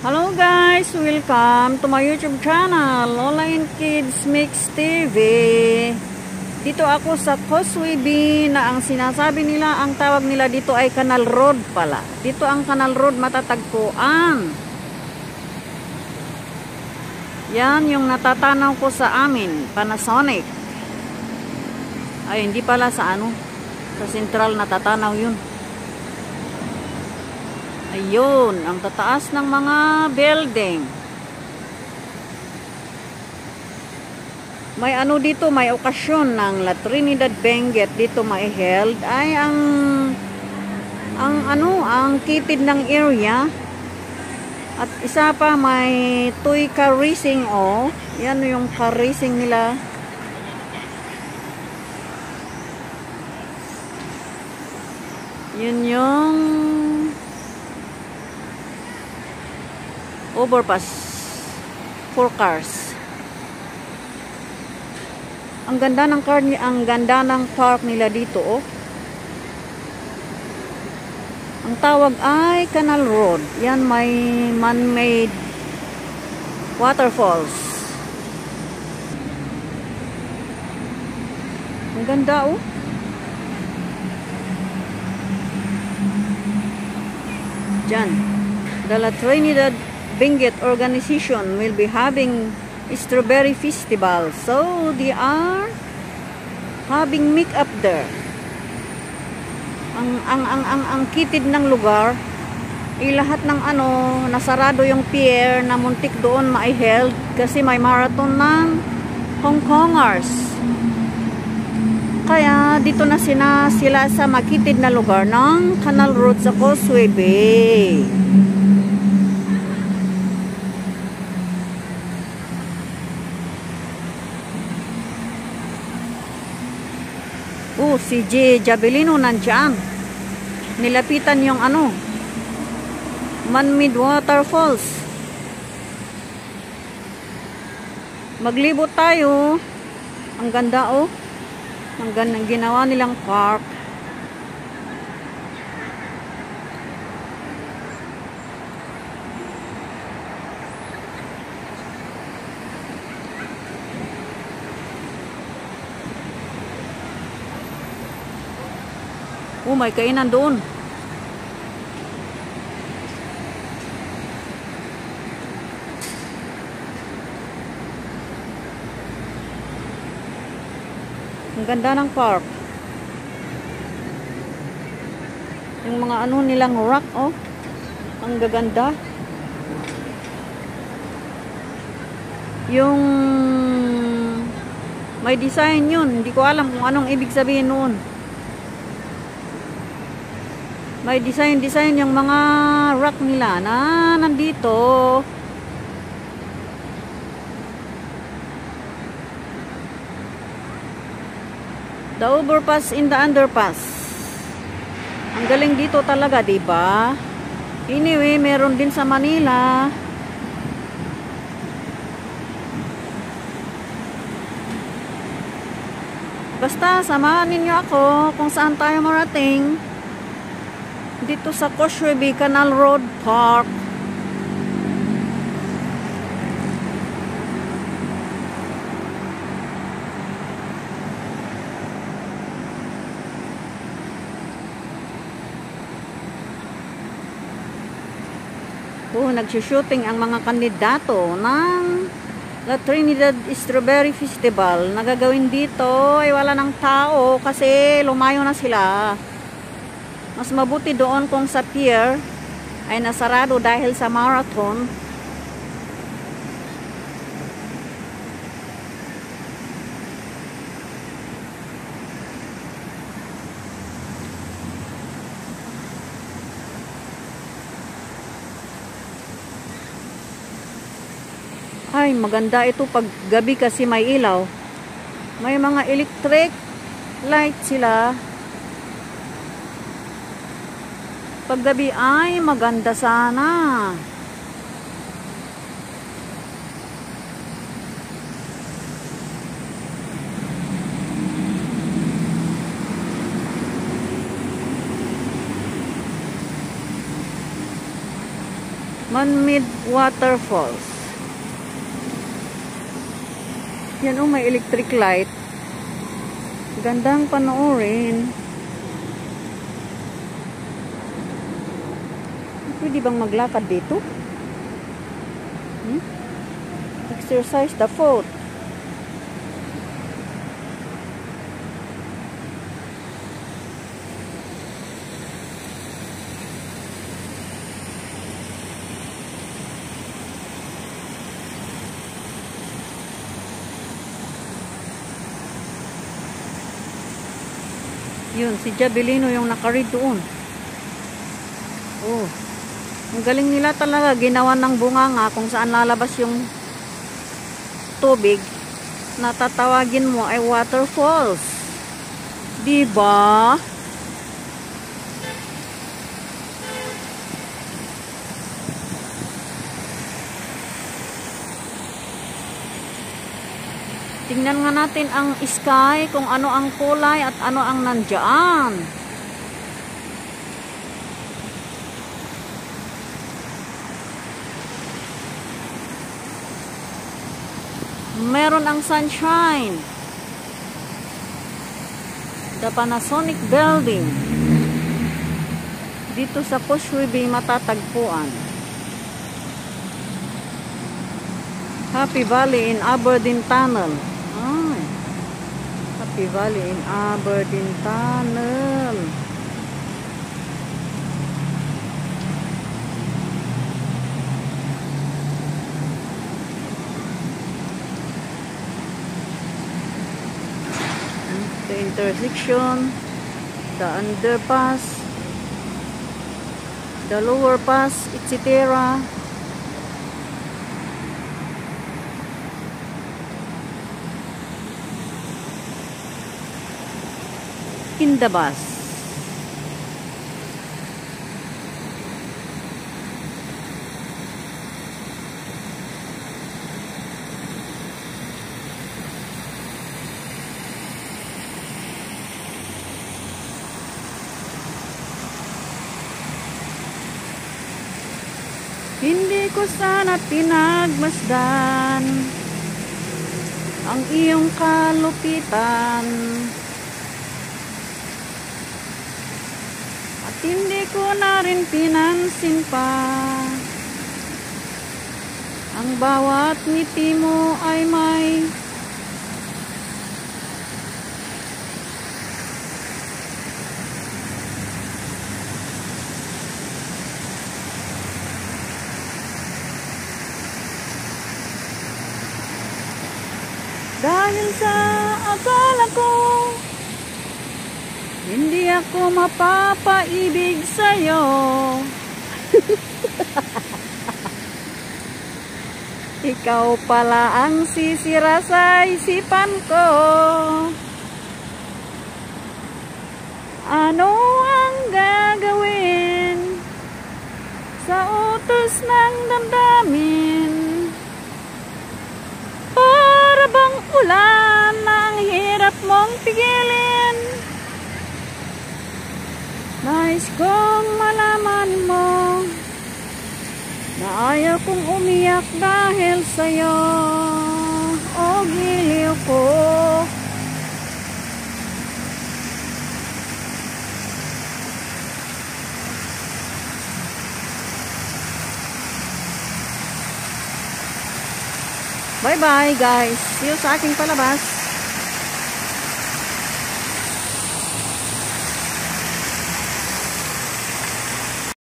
Hello guys! Welcome to my YouTube channel, Lola and Kids Mix TV. Dito ako sa Causeway B na ang sinasabi nila, ang tawag nila dito ay Canal Road pala. Dito ang Canal Road matatagpuan. Yan yung natatanaw ko sa amin, Panasonic. Ay, hindi pala sa sa Central natatanaw yun. Ayun, ang tataas ng mga building. May dito, may okasyon ng La Trinidad Benguet dito mai-held ay ang kitid ng area. At isa pa may toy car racing Yan yung car racing nila. Yun yung overpass 4 cars. Ang ganda ng park nila dito Ang tawag ay Canal Road. Yan may man-made waterfalls. Ang ganda Diyan. The La Trinidad Benguet organization will be having Strawberry Festival. So, they are having make-up there. Ang kitid ng lugar, lahat ng nasarado yung pier na muntik doon mai-held kasi may marathon ng Hong Kongers. Kaya, dito na sila sa makitid na lugar ng Canal Road sa Causeway Bay. Si J. Jabelino nandyan. Nilapitan yung man-made waterfalls. Maglibot tayo. Ang ganda Ang ganda ginawa nilang park. May kainan doon. Ang ganda ng park. Yung mga nilang rock ang gaganda. Yung may design yun. Hindi ko alam kung anong ibig sabihin noon. May design yung mga rock nila na nandito. The overpass in the underpass. Ang galing dito talaga, diba? Anyway, meron din sa Manila. Basta, samahan ninyo ako kung saan tayo marating. Dito sa Causeway Bay Canal Road Park. Nagsushooting ang mga kandidato ng La Trinidad Strawberry Festival. Nagagawin dito ay wala ng tao kasi lumayo na sila. Mas mabuti doon kung sa pier ay nasarado dahil sa marathon. Ay, maganda ito pag gabi kasi may ilaw. May mga electric light sila. Paggabi ay maganda sana. Man-made waterfalls. Yan oh, may electric light. Gandang panoorin. Pwede bang maglakad dito? Exercise the foot. Yun, si Jabelino yung nakaread doon. Oh. Ang galing nila talaga. Ginawa ng bunganga kung saan lalabas yung tubig na tatawagin mo ay waterfalls. Diba? Tingnan nga natin ang sky, kung ano ang kulay at ano ang nandyan. Meron ang sunshine. The Panasonic Building. Dito sa Pushwebe matatagpuan. Happy Valley in Aberdeen Tunnel. Ay. Happy Valley in Aberdeen Tunnel. The intersection, the underpass, the lower pass, etc. In the bus. Hindi ko sana pinagmasdan ang iyong kalupitan. At hindi ko na rin pinansin pa ang bawat ngiti mo ay may dahil sa akala ko hindi ako mapapaibig sa'yo. Ikaw pala ang sisira sa isipan ko. Ano ang gagawin sa utos ng damdamin? Para bang ulan na ang hirap mong pigilin? Nais kong malaman mo na ayaw kong umiyak dahil sa'yo, o giliw ko. Bye bye guys, see you sa aking palabas.